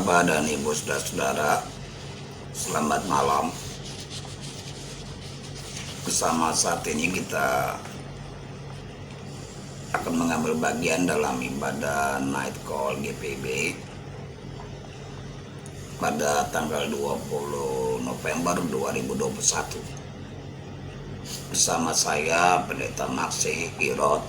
Bapak dan Ibu saudara-saudara, selamat malam. Bersama saat ini kita akan mengambil bagian dalam ibadah Night Call GPB pada tanggal 20 November 2021. Bersama saya Pendeta Maksi Irot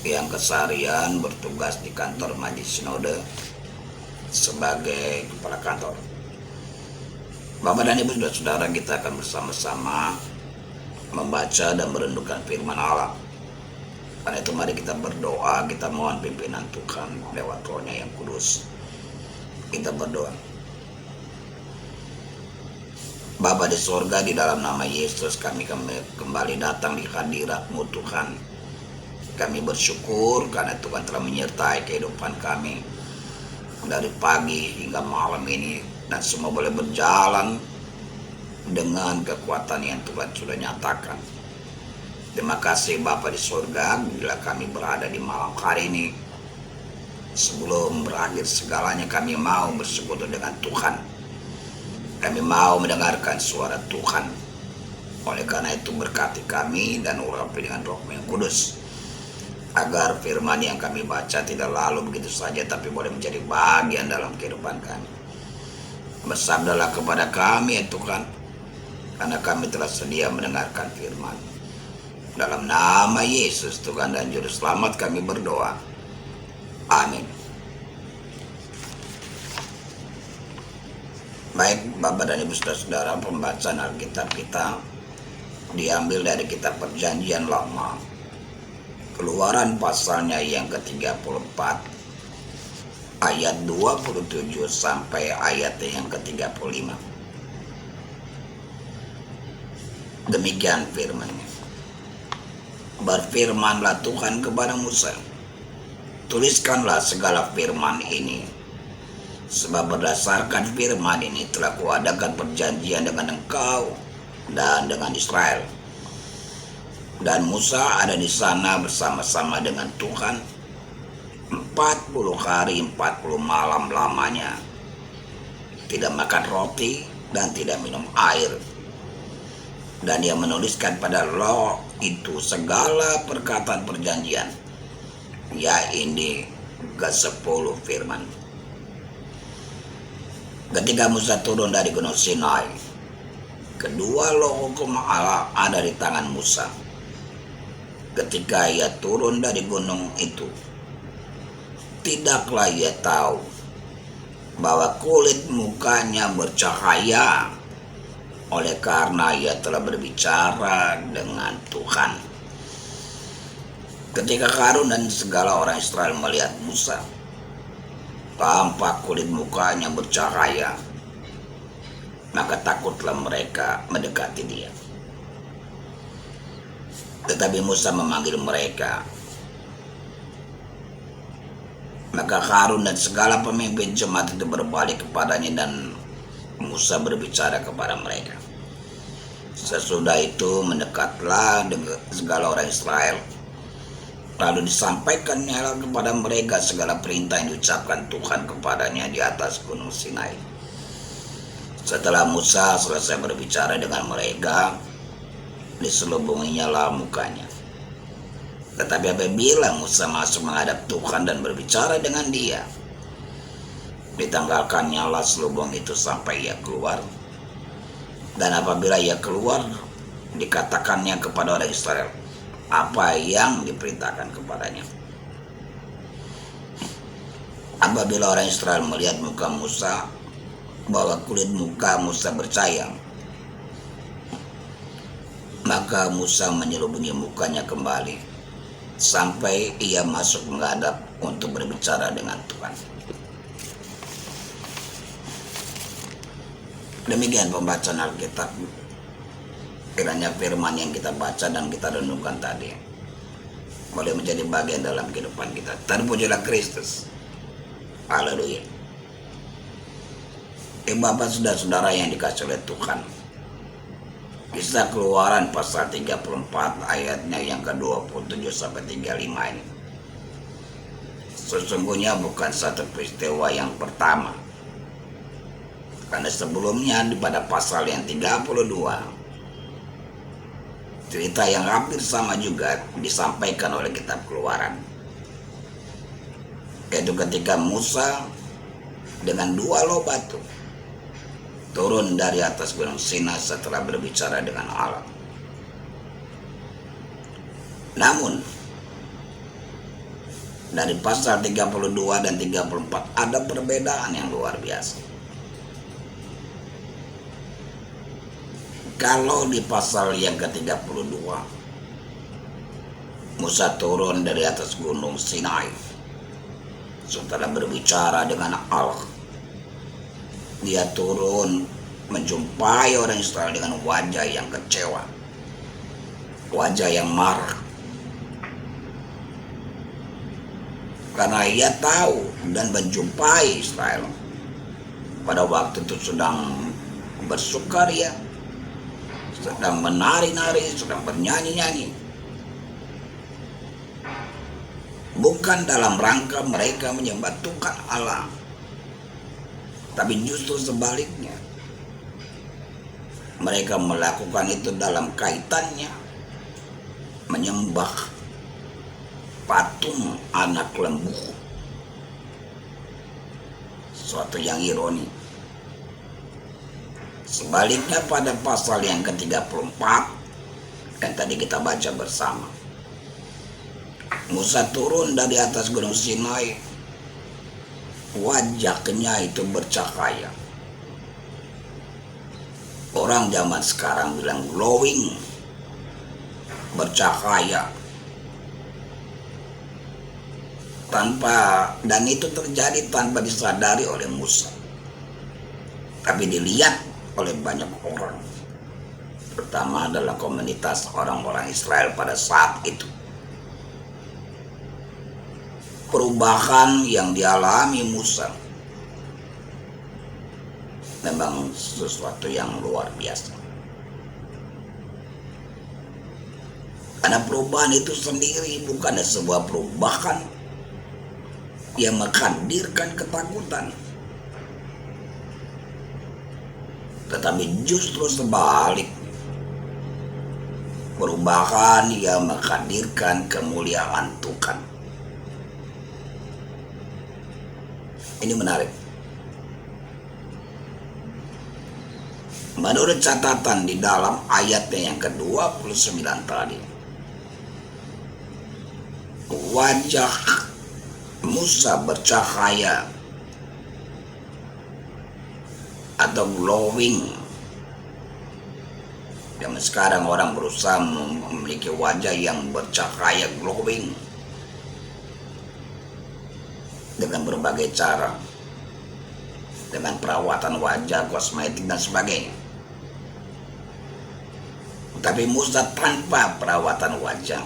yang keseharian bertugas di kantor Majelis Sinode sebagai kepala kantor. Bapak dan Ibu saudara-saudara, kita akan bersama-sama membaca dan merenungkan firman Allah. Karena itu mari kita berdoa, kita mohon pimpinan Tuhan lewat Roh-Nya yang kudus. Kita berdoa. Bapa di surga, di dalam nama Yesus kami kembali datang di hadirat-Mu Tuhan. Kami bersyukur karena Tuhan telah menyertai kehidupan kami dari pagi hingga malam ini, dan semua boleh berjalan dengan kekuatan yang Tuhan sudah nyatakan. Terima kasih Bapa di surga, bila kami berada di malam hari ini. Sebelum berakhir segalanya, kami mau bersekutu dengan Tuhan. Kami mau mendengarkan suara Tuhan. Oleh karena itu berkati kami dan urapi dengan Roh yang kudus, agar firman yang kami baca tidak lalu begitu saja, tapi boleh menjadi bagian dalam kehidupan kami. Bersabdalah kepada kami ya Tuhan, karena kami telah sedia mendengarkan firman. Dalam nama Yesus Tuhan dan Juru Selamat kami berdoa. Amin. Baik Bapak dan Ibu saudara-saudara, pembacaan Alkitab kita diambil dari kitab Perjanjian Lama, Keluaran pasalnya yang ke-34 ayat 27 sampai ayat yang ke-35. Demikian firman-Nya. Berfirmanlah Tuhan kepada Musa, tuliskanlah segala firman ini, sebab berdasarkan firman ini telah kuadakan perjanjian dengan engkau dan dengan Israel. Dan Musa ada di sana bersama-sama dengan Tuhan 40 hari 40 malam lamanya, tidak makan roti dan tidak minum air. Dan dia menuliskan pada loh itu segala perkataan perjanjian, yaitu ke-10 firman. Ketika Musa turun dari Gunung Sinai, kedua loh hukum Allah ada di tangan Musa. Ketika ia turun dari gunung itu, tidaklah ia tahu bahwa kulit mukanya bercahaya, oleh karena ia telah berbicara dengan Tuhan. Ketika Harun dan segala orang Israel melihat Musa, tampak kulit mukanya bercahaya, maka takutlah mereka mendekati dia. Tetapi Musa memanggil mereka. Maka Harun dan segala pemimpin jemaat itu berbalik kepadanya, dan Musa berbicara kepada mereka. Sesudah itu mendekatlah dengan segala orang Israel, lalu disampaikannya kepada mereka segala perintah yang diucapkan Tuhan kepadanya di atas Gunung Sinai. Setelah Musa selesai berbicara dengan mereka, diselubunginya lah mukanya. Tetapi apabila Musa masuk menghadap Tuhan dan berbicara dengan dia, ditanggalkannya lah selubung itu sampai ia keluar. Dan apabila ia keluar, dikatakannya kepada orang Israel apa yang diperintahkan kepadanya. Apabila orang Israel melihat muka Musa, bahwa kulit muka Musa bercahaya, maka Musa menyelubungi mukanya kembali sampai ia masuk menghadap untuk berbicara dengan Tuhan. Demikian pembacaan Alkitab. Kiranya firman yang kita baca dan kita renungkan tadi boleh menjadi bagian dalam kehidupan kita. Terpujilah Kristus. Haleluya. Bapak saudara-saudara yang dikasihi oleh Tuhan, Kisah Keluaran pasal 34 ayatnya yang ke-27 sampai 35 ini sesungguhnya bukan satu peristiwa yang pertama. Karena sebelumnya pada pasal yang 32, cerita yang hampir sama juga disampaikan oleh kitab Keluaran. Yaitu ketika Musa dengan 2 loh batu turun dari atas gunung Sinai setelah berbicara dengan Allah. Namun dari pasal 32 dan 34 ada perbedaan yang luar biasa. Kalau di pasal yang ke-32 Musa turun dari atas gunung Sinai setelah berbicara dengan Allah. Dia turun menjumpai orang Israel dengan wajah yang kecewa, wajah yang marah, karena ia tahu dan menjumpai Israel pada waktu itu sedang bersukaria, sedang menari-nari, sedang bernyanyi-nyanyi. Bukan dalam rangka mereka menyembah Tuhan Allah, tapi justru sebaliknya. Mereka melakukan itu dalam kaitannya menyembah patung anak lembu. Suatu yang ironi. Sebaliknya pada pasal yang ke-34 yang tadi kita baca bersama, Musa turun dari atas gunung Sinai, wajahnya itu bercahaya. Orang zaman sekarang bilang glowing, bercahaya. Dan itu terjadi tanpa disadari oleh Musa, tapi dilihat oleh banyak orang, terutama adalah komunitas orang-orang Israel pada saat itu. Perubahan yang dialami Musa memang sesuatu yang luar biasa. Karena perubahan itu sendiri bukan sebuah perubahan yang menghadirkan ketakutan, tetapi justru sebalik, perubahan yang menghadirkan kemuliaan Tuhan. Ini menarik. Menurut catatan di dalam ayatnya yang ke-29 tadi, wajah Musa bercahaya atau glowing. Zaman sekarang orang berusaha memiliki wajah yang bercahaya, glowing, dengan berbagai cara, dengan perawatan wajah, kosmetik dan sebagainya. Tapi Musa tanpa perawatan wajah,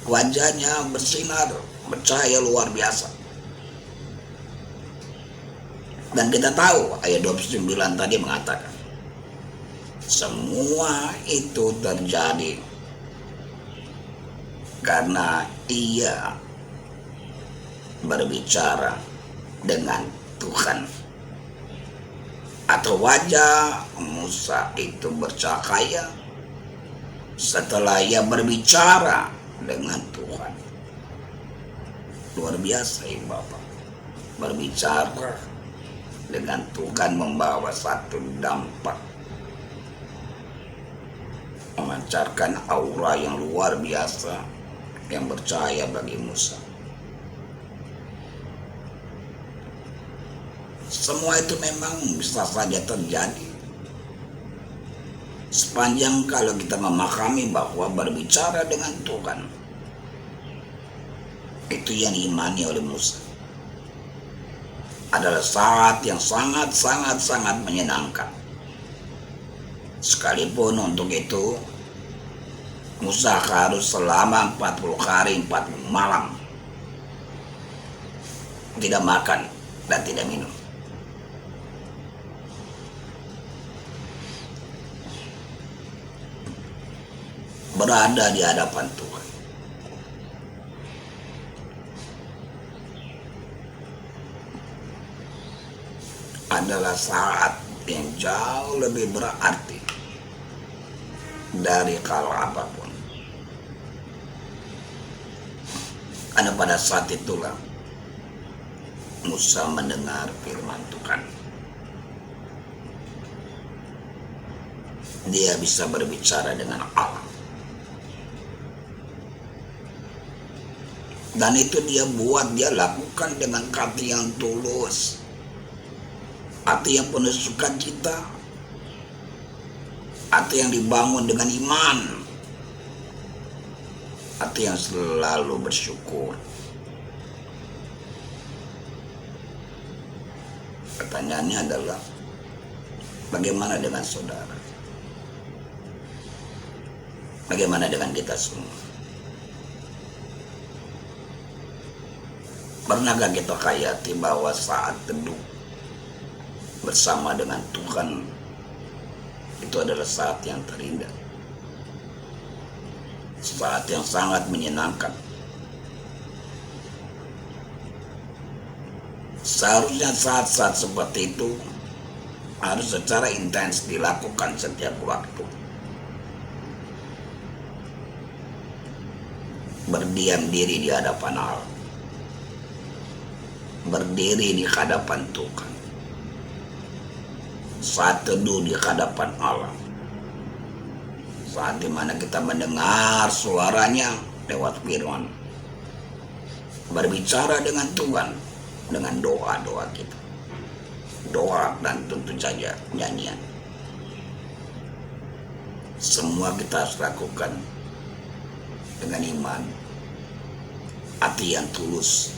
wajahnya bersinar, bercahaya luar biasa. Dan kita tahu ayat 29 tadi mengatakan, semua itu terjadi karena ia berbicara dengan Tuhan. Atau wajah Musa itu bercahaya setelah ia berbicara dengan Tuhan. Luar biasa ya Bapak. Berbicara dengan Tuhan membawa satu dampak, memancarkan aura yang luar biasa yang bercahaya bagi Musa. Semua itu memang bisa saja terjadi sepanjang kalau kita memahami bahwa berbicara dengan Tuhan itu yang diimani oleh Musa adalah saat yang sangat menyenangkan. Sekalipun untuk itu Musa harus selama 40 hari 40 malam tidak makan dan tidak minum. Berada di hadapan Tuhan. adalah saat yang jauh lebih berarti dari kalau apapun. Karena pada saat itulah Musa mendengar firman Tuhan. Dia bisa berbicara dengan Allah. Dan itu dia lakukan dengan hati yang tulus. Hati yang penuh sukacita. Hati yang dibangun dengan iman. Hati yang selalu bersyukur. Pertanyaannya adalah, bagaimana dengan saudara? Bagaimana dengan kita semua? Pernahkah kita hayati bahwa saat teduh bersama dengan Tuhan itu adalah saat yang terindah? Saat yang sangat menyenangkan. Seharusnya saat-saat seperti itu harus secara intens dilakukan setiap waktu. Berdiam diri di hadapan Allah. Berdiri di hadapan Tuhan. Saat teduh di hadapan Allah. Saat dimana kita mendengar suaranya lewat firman. Berbicara dengan Tuhan dengan doa-doa kita. Doa dan tentu saja nyanyian. Semua kita harus lakukan dengan iman, hati yang tulus,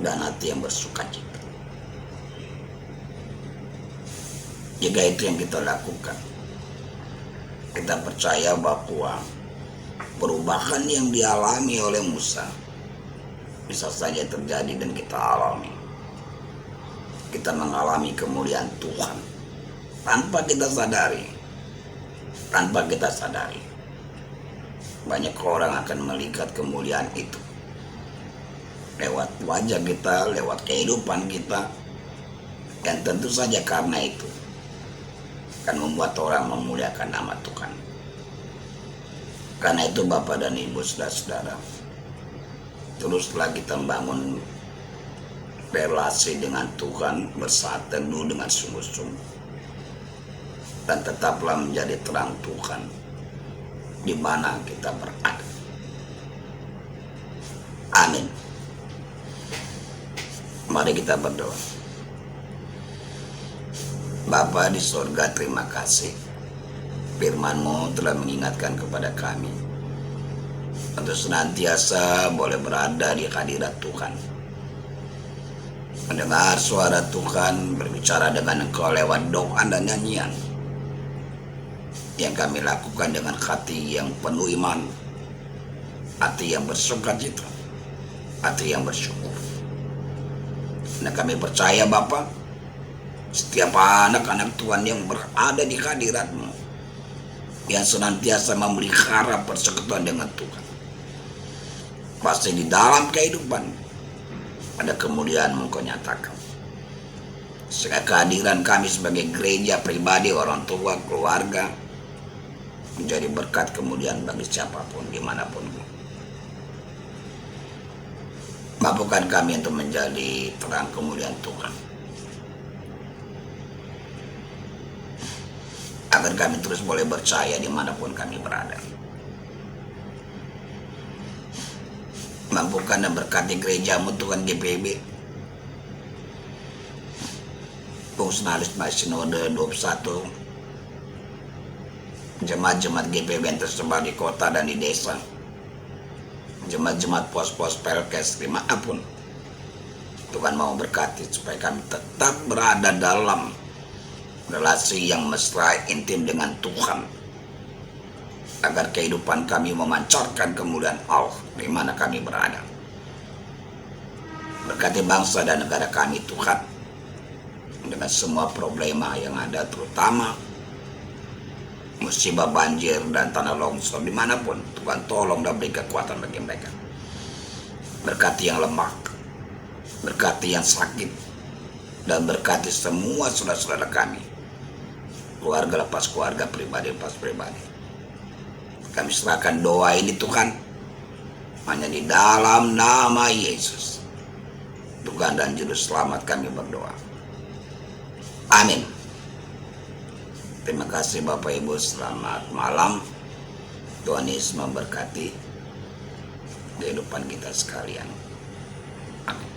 dan hati yang bersukacita. Jika itu yang kita lakukan, kita percaya bahwa perubahan yang dialami oleh Musa bisa saja terjadi dan kita alami. Kita mengalami kemuliaan Tuhan tanpa kita sadari. Tanpa kita sadari. Banyak orang akan melihat kemuliaan itu lewat wajah kita, lewat kehidupan kita. Dan tentu saja karena itu akan membuat orang memuliakan nama Tuhan. Karena itu Bapak dan Ibu saudara-saudara, teruslah kita membangun relasi dengan Tuhan, bersaat teduh dengan sungguh-sungguh, dan tetaplah menjadi terang Tuhan di mana kita berada. Amin. Mari kita berdoa. Bapa di sorga, terima kasih. Firman-Mu telah mengingatkan kepada kami untuk senantiasa boleh berada di hadirat Tuhan, mendengar suara Tuhan, berbicara dengan Engkau lewat doa dan nyanyian yang kami lakukan dengan hati yang penuh iman, hati yang bersukacita, hati yang bersyukur. Nah, kami percaya Bapa, setiap anak-anak Tuhan yang berada di hadirat-Mu, yang senantiasa memelihara persekutuan dengan Tuhan, pasti di dalam kehidupan ada kemuliaan-Mu Engkau nyatakan. Sehingga kehadiran kami sebagai gereja, pribadi, orang tua, keluarga, menjadi berkat kemuliaan bagi siapapun, dimanapun. Mampukan kami untuk menjadi terang kemuliaan Tuhan, agar kami terus boleh percaya dimanapun kami berada. Mampukan dan berkati gereja-Mu Tuhan GPIB, Fungsionalis Sinode 21, jemaat-jemaat GPIB yang tersebar di kota dan di desa, jemaat-jemaat pos-pos Pelkes, dimanapun Tuhan mau berkati, supaya kami tetap berada dalam relasi yang mesra intim dengan Tuhan, agar kehidupan kami memancarkan kemuliaan Allah di mana kami berada. Berkati bangsa dan negara kami Tuhan, dengan semua problema yang ada, terutama musibah banjir dan tanah longsor dimanapun. Tuhan tolong dan beri kekuatan bagi mereka. Berkati yang lemah, berkati yang sakit, dan berkati semua saudara-saudara kami, keluarga lepas keluarga, pribadi lepas pribadi. Kami serahkan doa ini Tuhan, hanya di dalam nama Yesus, Tuhan dan Juru Selamat kami berdoa. Amin. Terima kasih Bapak Ibu, selamat malam. Tuhan Yesus memberkati kehidupan kita sekalian. Amin.